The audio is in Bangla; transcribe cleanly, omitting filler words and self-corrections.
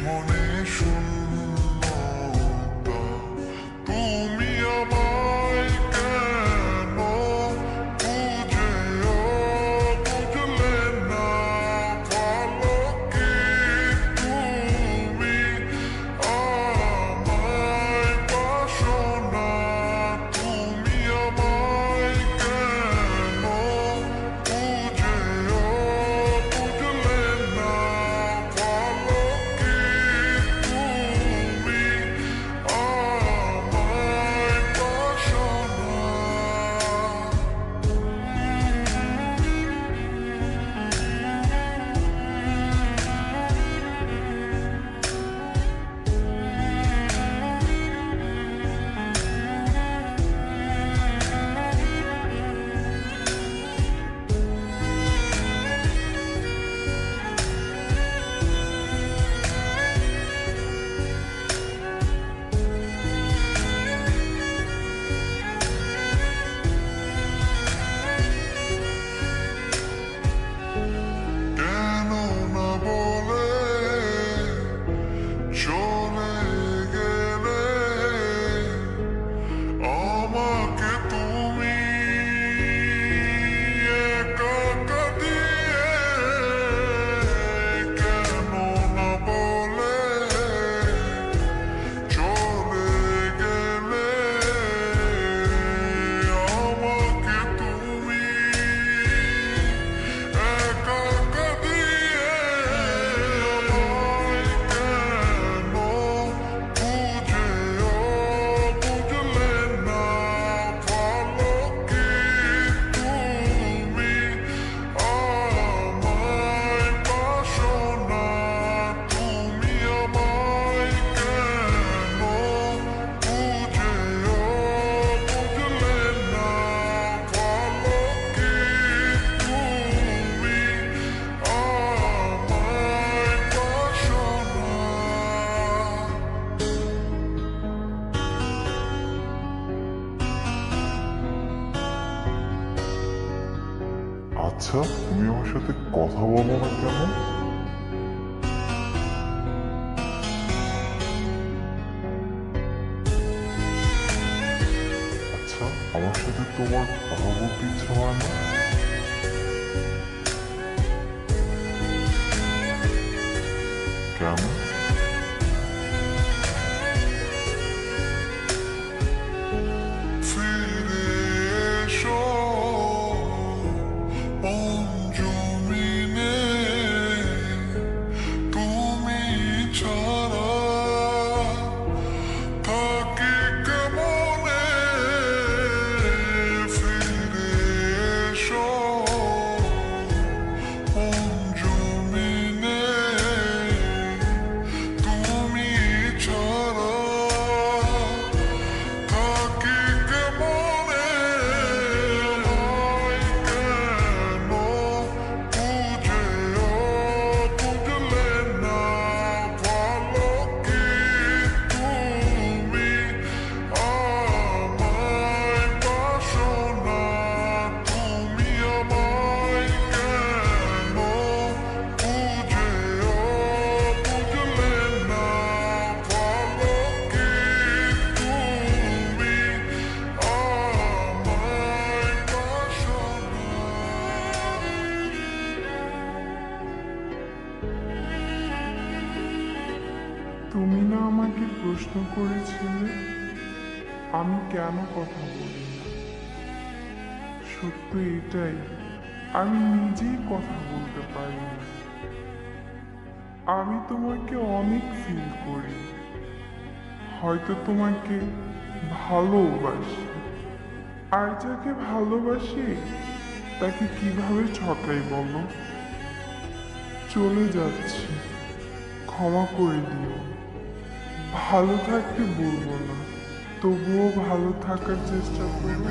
মনে শূন্যতা, তুমি আমায় কেন বুঝেও বুঝলে না? ভালো কি তুমি আমায় বাসো না? তুমি আমায় কেন বুঝেও বুঝলে না? ভালো কি তুমি আমায় বাসো না? কেন না বলে চলে গেলে আমাকে তুমি একা একা দিয়ে? কেন না বলে চলে গেলে আমাকে তুমি একা একা দিয়ে? আমায় কেন বুঝেও বুঝলে না? ভালো কি তুমি আমায় বাসো না? তুমি আমায় কেন বুঝেও বুঝলে না? ভালো কি তুমি আমায় বাসো না? আচ্ছা, তুমি আমার সাথে কথা বলো না কেন? আচ্ছা, আমার সাথে তোমার কথা বলতে ইচ্ছা হয় না? কেন? ফিরে এসো অঞ্জুমিনে, তুমি ছাড়া থাকি কেমনে? ফিরে এসো অঞ্জুমিনে, তুমি ছাড়া থাকি কেমনে? আমায় কেন বুঝেও বুঝলে না? ভালো কি তুমি আমায় বাসো না? তুমি আমায় কেন বুঝেও বুঝলে না? ভালো কি তুমি আমায় বাসো না? তুমি না আমাকে প্রশ্ন করেছিলে আমি কেন কথা বলি না? সত্য এটাই, আমি নিজেই কথা বলতে পারি না। আমি তোমাকে অনেক ফিল করি, হয়তো তোমাকে ভালোবাসি। আর যাকে ভালোবাসি তাকে কিভাবে ঠকাই বলো? চলে যাচ্ছি, ক্ষমা করে দিও। ভালো থাকতে বলবো না, তবুও ভালো থাকার চেষ্টা করো।